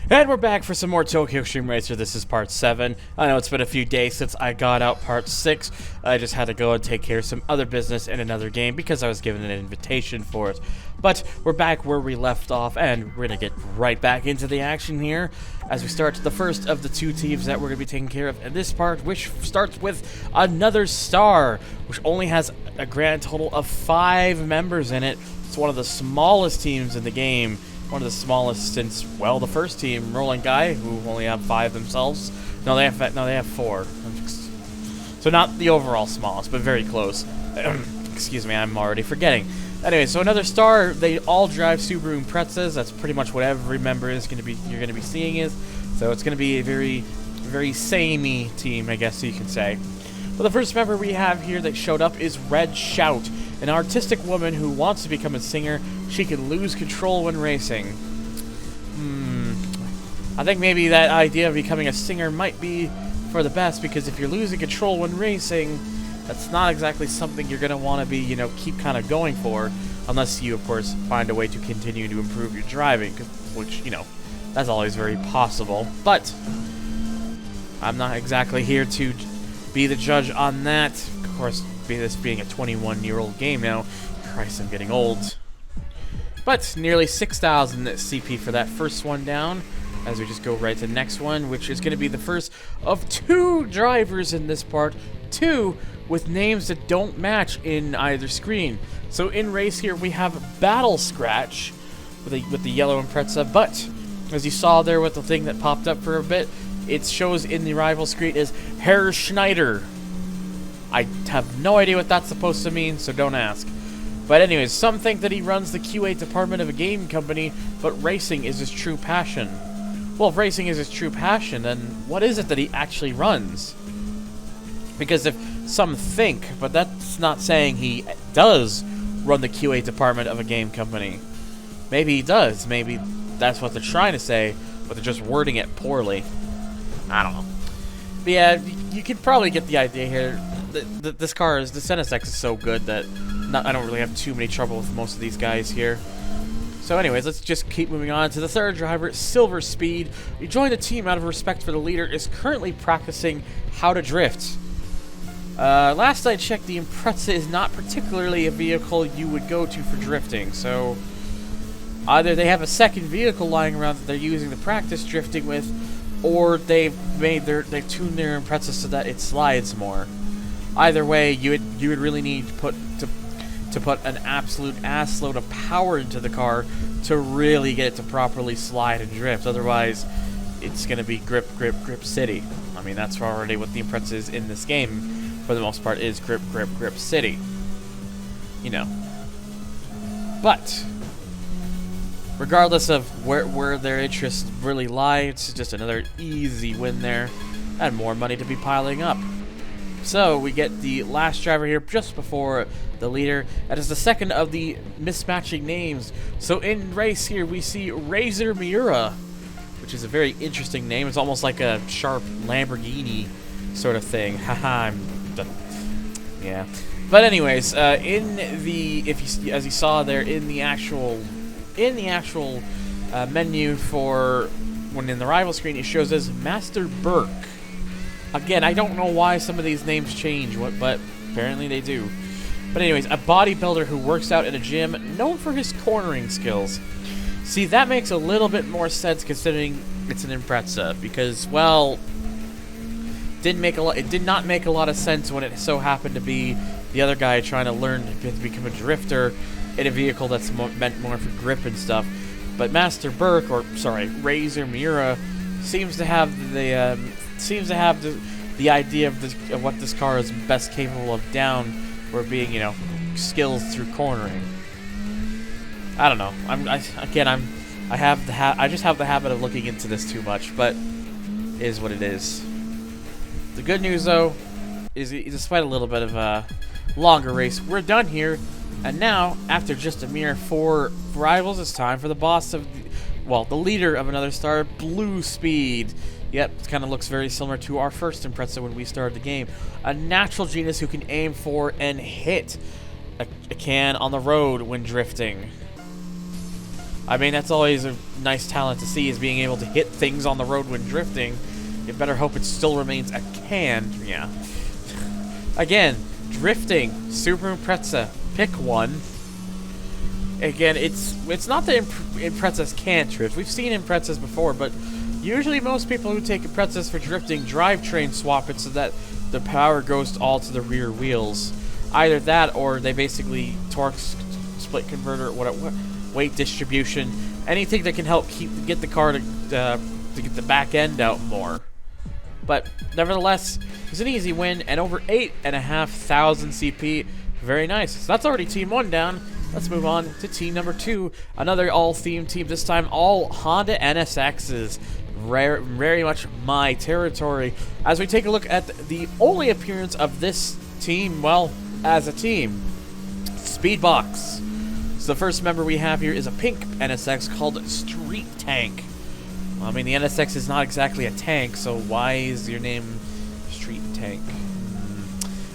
And we're back for some more Tokyo Xtreme Racer. This is part 7. I know it's been a few days since I got out part 6. I just had to go and take care of some other business in another game because I was given an invitation for it. But we're back where we left off, and we're going to get right back into the action here as we start the first of the 2 teams that we're going to be taking care of in this part, which starts with Another Star, which only has a grand total of 5 members in it. It's one of the smallest teams in the game. One of the smallest since, well, the first team, Roland Guy, who only have 5 themselves. No, they have 4. So not the overall smallest, but very close. Excuse me, I'm already forgetting. Anyway, so Another Star, they all drive Subaru Imprezas. That's pretty much what every member is going to be. You're going to be seeing is. So it's going to be a very samey team, I guess you could say. Well, the first member we have here that showed up is Red Shout, an artistic woman who wants to become a singer. She can lose control when racing. I think maybe that idea of becoming a singer might be for the best, because if you're losing control when racing, that's not exactly something you're going to want to be, keep kind of going for, unless you, of course, find a way to continue to improve your driving, which, that's always very possible. But I'm not exactly here to be the judge on that. Of course, this being a 21-year-old game now, Christ, I'm getting old. But nearly 6,000 CP for that first one down, as we just go right to the next one, which is going to be the first of 2 drivers in this part, 2 with names that don't match in either screen. So in race here, we have Battle Scratch with the yellow Impreza, but as you saw there with the thing that popped up for a bit, it shows in the rival screen as Herr Schneider. I have no idea what that's supposed to mean, so don't ask. But anyways, some think that he runs the QA department of a game company, but racing is his true passion. Well, if racing is his true passion, then what is it that he actually runs? Because if some think, but that's not saying he does run the QA department of a game company. Maybe he does.Maybe that's what they're trying to say, but they're just wording it poorly. I don't know. But yeah, you can probably get the idea here. This NSX is so good that I don't really have too many trouble with most of these guys here. So anyways, let's just keep moving on to the third driver, Silver Speed. He joined the team out of respect for the leader, is currently practicing how to drift. Last I checked, the Impreza is not particularly a vehicle you would go to for drifting, so either they have a second vehicle lying around that they're using to practice drifting with, or they've tuned their Impreza so that it slides more. Either way, you would really need to put an absolute assload of power into the car to really get it to properly slide and drift. Otherwise, it's going to be grip, grip, grip city. I mean, that's already what the Impreza is in this game, for the most part, is grip, grip, grip city. But regardless of where their interests really lie, it's just another easy win there, and more money to be piling up. So we get the last driver here just before the leader. That is the second of the mismatching names. So in race here, we see Razor Miura, which is a very interesting name. It's almost like a sharp Lamborghini sort of thing. Haha, I'm done. Yeah. But anyways, as you saw there in the actual menu for when in the rival screen, it shows as Master Burke. Again, I don't know why some of these names change, but apparently they do. But anyways, a bodybuilder who works out at a gym, known for his cornering skills. See, that makes a little bit more sense considering it's an Impreza, because, well, it did not make a lot of sense when it so happened to be the other guy trying to learn to become a drifter in a vehicle that's meant more for grip and stuff. But Master Burke, or sorry, Razor Miura, seems to have the idea of what this car is best capable of down, for being, skills through cornering. I don't know. I just have the habit of looking into this too much, but it is what it is. The good news, though, is despite a little bit of a longer race, we're done here, and now, after just a mere 4 rivals, it's time for the boss of, the leader of Another Star, Blue Speed. Yep, it kind of looks very similar to our first Impreza when we started the game. A natural genius who can aim for and hit a can on the road when drifting. I mean, that's always a nice talent to see, is being able to hit things on the road when drifting. You better hope it still remains a can. Yeah. Again, drifting, Super Impreza, pick one. Again, it's not that Imprezas can't drift. We've seen Imprezas before, but usually most people who take Imprezas for drifting drivetrain swap it so that the power goes all to the rear wheels. Either that, or they basically torque split converter, whatever, weight distribution, anything that can help get the car to get the back end out more. But nevertheless, it's an easy win and over 8,500 CP. Very nice. So that's already Team 1 down. Let's move on to Team number 2. Another all-themed team, this time all Honda NSXs. Very much my territory. As we take a look at the only appearance of this team, well, as a team, Speedbox. So the first member we have here is a pink NSX called Street Tank. I mean, the NSX is not exactly a tank, so why is your name Street Tank?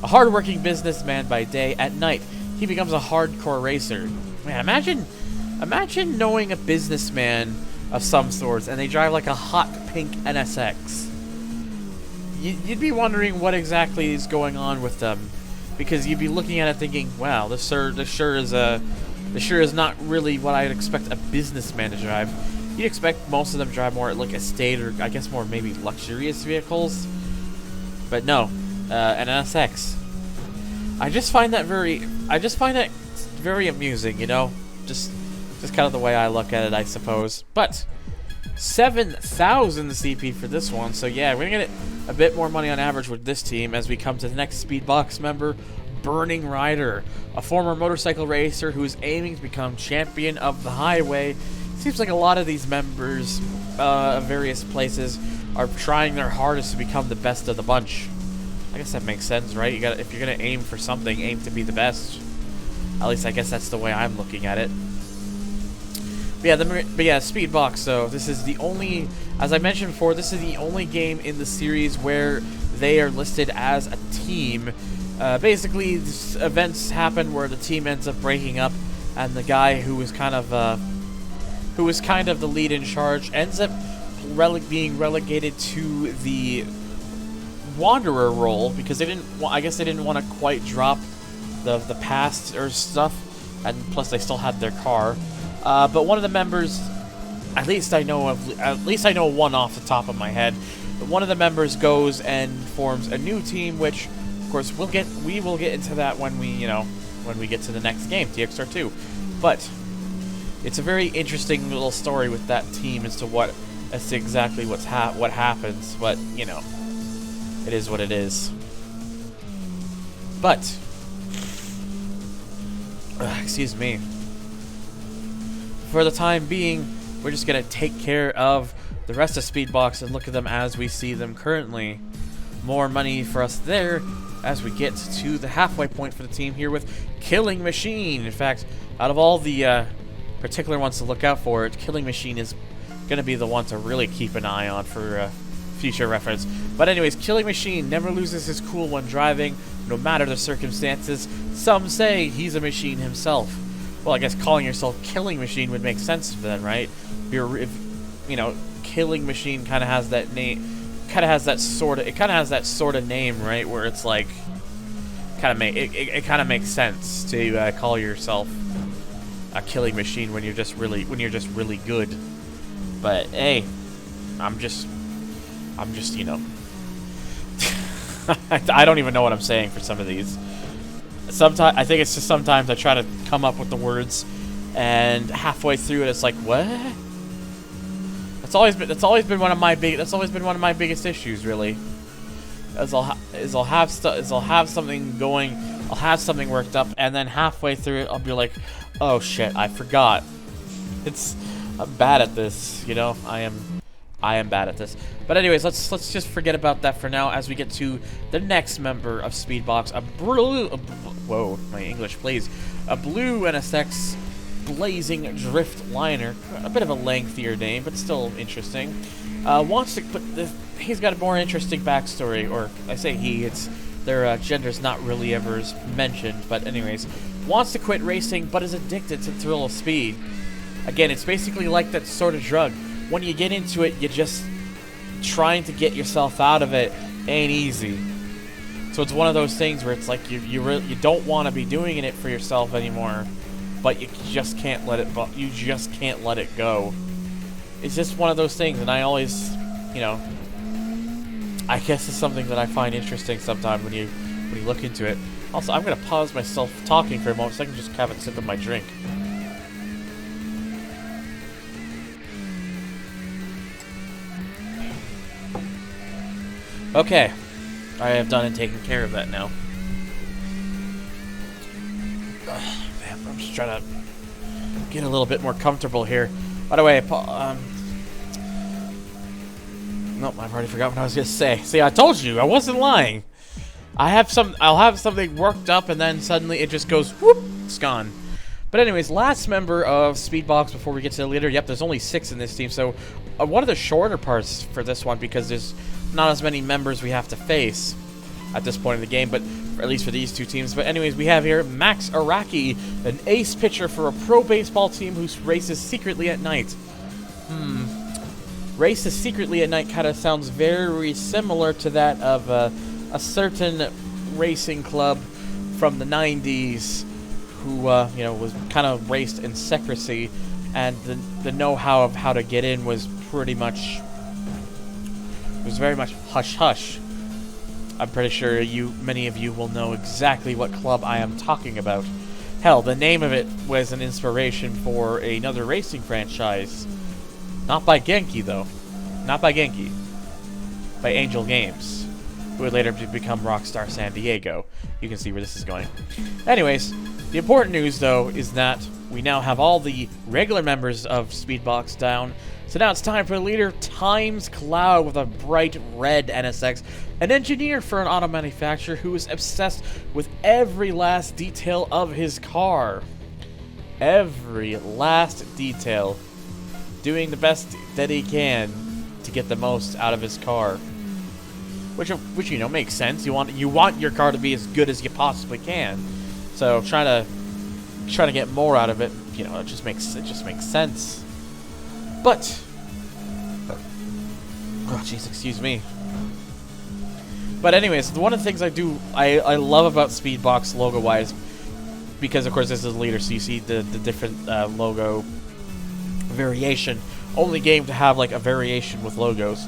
A hard-working businessman by day, at night, he becomes a hardcore racer. Man, imagine knowing a businessman of some sorts, and they drive like a hot pink NSX. You'd be wondering what exactly is going on with them, because you'd be looking at it thinking, wow, this sure is not really what I'd expect a businessman to drive. You'd expect most of them drive more like estate, or I guess more maybe luxurious vehicles. But no, an NSX. I just find that very amusing, you know? Just kind of the way I look at it, I suppose. But 7,000 CP for this one, so yeah, we're gonna get a bit more money on average with this team as we come to the next Speedbox member, Burning Rider, a former motorcycle racer who is aiming to become champion of the highway. Seems like a lot of these members of various places are trying their hardest to become the best of the bunch. I guess that makes sense, right? If you're gonna aim for something, aim to be the best. At least I guess that's the way I'm looking at it. But yeah, Speedbox. So this is the only, as I mentioned before, this is the only game in the series where they are listed as a team. Basically, events happen where the team ends up breaking up, and the guy who was kind of the lead in charge ends up being relegated to the wanderer role because they didn't. I guess they didn't want to quite drop the past or stuff, and plus they still had their car. But one of the members, at least I know one off the top of my head. But one of the members goes and forms a new team, which, of course, we will get into that when we get to the next game, THR2. But it's a very interesting little story with that team as to exactly what happens. But you know, it is what it is. But excuse me. For the time being, we're just gonna take care of the rest of Speedbox and look at them as we see them currently. More money for us there as we get to the halfway point for the team here with Killing Machine. In fact, out of all the particular ones to look out for, Killing Machine is gonna be the one to really keep an eye on for future reference. But anyways, Killing Machine never loses his cool when driving, no matter the circumstances. Some say he's a machine himself. Well, I guess calling yourself Killing Machine would make sense then, right? If you know, Killing Machine kind of has that name, it kind of has that sort of name, right? Where it's like, it kind of makes sense to call yourself a Killing Machine when you're just really good. But hey, I'm just you know, I don't even know what I'm saying for some of these. Sometimes I think it's just sometimes I try to come up with the words, and halfway through it, it's like, what? That's always been one of my biggest issues, really. I'll have something going, I'll have something worked up, and then halfway through it, I'll be like, oh shit, I forgot. I'm bad at this, you know. I am bad at this. But anyways, let's just forget about that for now as we get to the next member of Speedbox, whoa, my English, please. A blue NSX Blazing Drift Liner. A bit of a lengthier name, but still interesting. Wants to put he's got a more interesting backstory, or I say he, it's their gender's not really ever mentioned, but anyways, wants to quit racing but is addicted to the thrill of speed. Again, it's basically like that sort of drug. When you get into it, you're just trying to get yourself out of it ain't easy. So it's one of those things where it's like you don't want to be doing it for yourself anymore, but you just can't let it go. It's just one of those things, and I always, you know, I guess it's something that I find interesting sometimes when you look into it. Also, I'm gonna pause myself talking for a moment so I can just have a sip of my drink. Okay, I have done and taken care of that now. Man, I'm just trying to get a little bit more comfortable here. By the way, nope, I've already forgot what I was gonna say. See, I told you, I wasn't lying. I'll have something worked up and then suddenly it just goes, whoop, it's gone. But anyways, last member of Speedbox before we get to the leader. Yep, there's only 6 in this team, so one of the shorter parts for this one because there's not as many members we have to face at this point in the game, but at least for these 2 teams. But anyways, we have here Max Araki, an ace pitcher for a pro baseball team who races secretly at night. Races secretly at night kind of sounds very similar to that of a certain racing club from the 90s who, you know, was kind of raced in secrecy, and the know-how of how to get in was pretty much, very much hush-hush. I'm pretty sure many of you will know exactly what club I am talking about. Hell, the name of it was an inspiration for another racing franchise. Not by Genki, though. Not by Genki. By Angel Games, who would later become Rockstar San Diego. You can see where this is going. Anyways, the important news, though, is that we now have all the regular members of Speedbox down. So now it's time for the leader, Times Cloud, with a bright red NSX, an engineer for an auto manufacturer who is obsessed with every last detail of his car. Every last detail. Doing the best that he can to get the most out of his car. Which you know, makes sense. You want your car to be as good as you possibly can. So trying to get more out of it, you know, it just makes sense. But oh jeez, excuse me. But anyways, one of the things I love about Speedbox logo wise, because of course this is the leader, so you see the different logo variation. Only game to have like a variation with logos,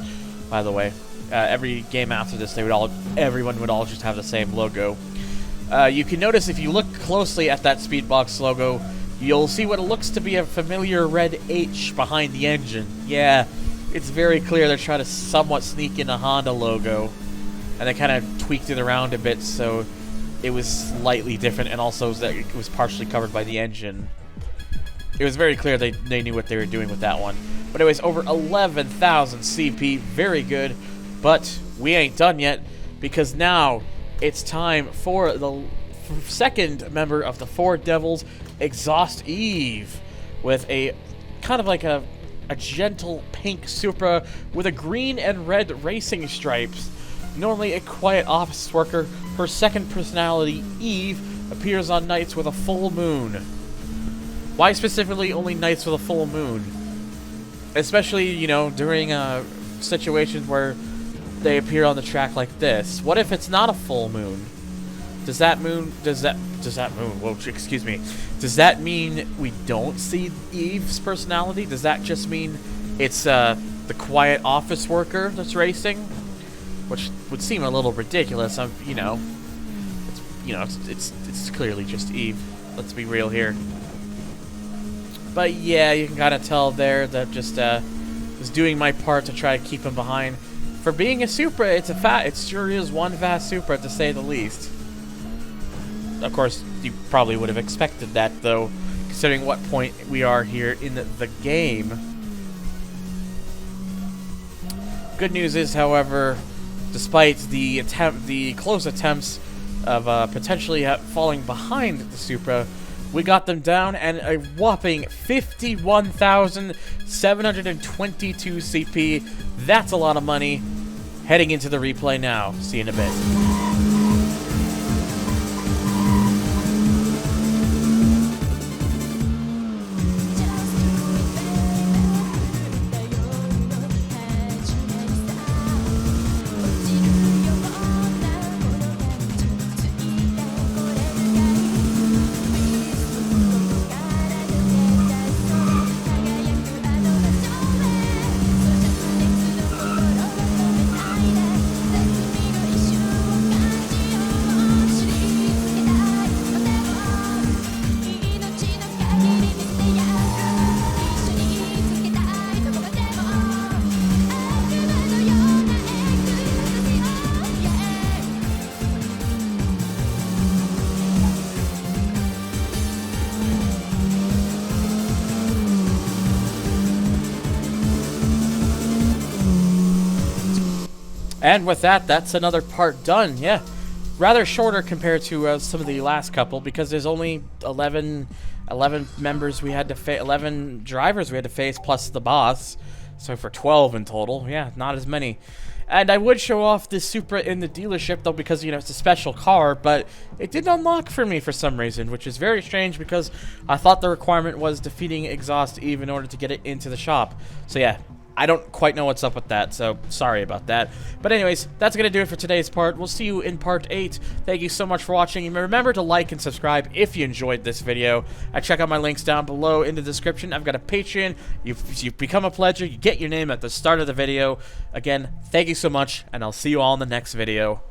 by the way. Every game after this, everyone would all just have the same logo. You can notice if you look closely at that Speedbox logo, you'll see what looks to be a familiar red H behind the engine. Yeah, it's very clear they're trying to somewhat sneak in a Honda logo, and they kind of tweaked it around a bit so it was slightly different, and also that it was partially covered by the engine. It was very clear they knew what they were doing with that one. But anyways, over 11,000 CP, very good. But we ain't done yet, because now it's time for the second member of the Four Devils, Exhaust Eve, with a kind of like a gentle pink Supra with a green and red racing stripes. Normally a quiet office worker, her second personality, Eve, appears on nights with a full moon. Why specifically only nights with a full moon? Especially, you know, during situations where they appear on the track like this. What if it's not a full moon? Does that mean we don't see Eve's personality? Does that just mean it's the quiet office worker that's racing? Which would seem a little ridiculous. It's clearly just Eve. Let's be real here. But yeah, you can kind of tell there that just was doing my part to try to keep him behind. For being a Supra, it sure is one fast Supra to say the least. Of course, you probably would have expected that, though, considering what point we are here in the game. Good news is, however, despite the close attempts of potentially falling behind the Supra, we got them down and a whopping 51,722 CP. That's a lot of money. Heading into the replay now. See you in a bit. And with that, that's another part done. Yeah, rather shorter compared to some of the last couple because there's only 11 members we had to face, 11 drivers we had to face plus the boss. So for 12 in total. Yeah, not as many. And I would show off this Supra in the dealership, though, because, you know, it's a special car, but it didn't unlock for me for some reason, which is very strange because I thought the requirement was defeating Exhaust Eve in order to get it into the shop. So, yeah, I don't quite know what's up with that, so sorry about that. But anyways, that's going to do it for today's part. We'll see you in part 8. Thank you so much for watching. And remember to like and subscribe if you enjoyed this video. Check out my links down below in the description. I've got a Patreon. You've become a pledger. You get your name at the start of the video. Again, thank you so much, and I'll see you all in the next video.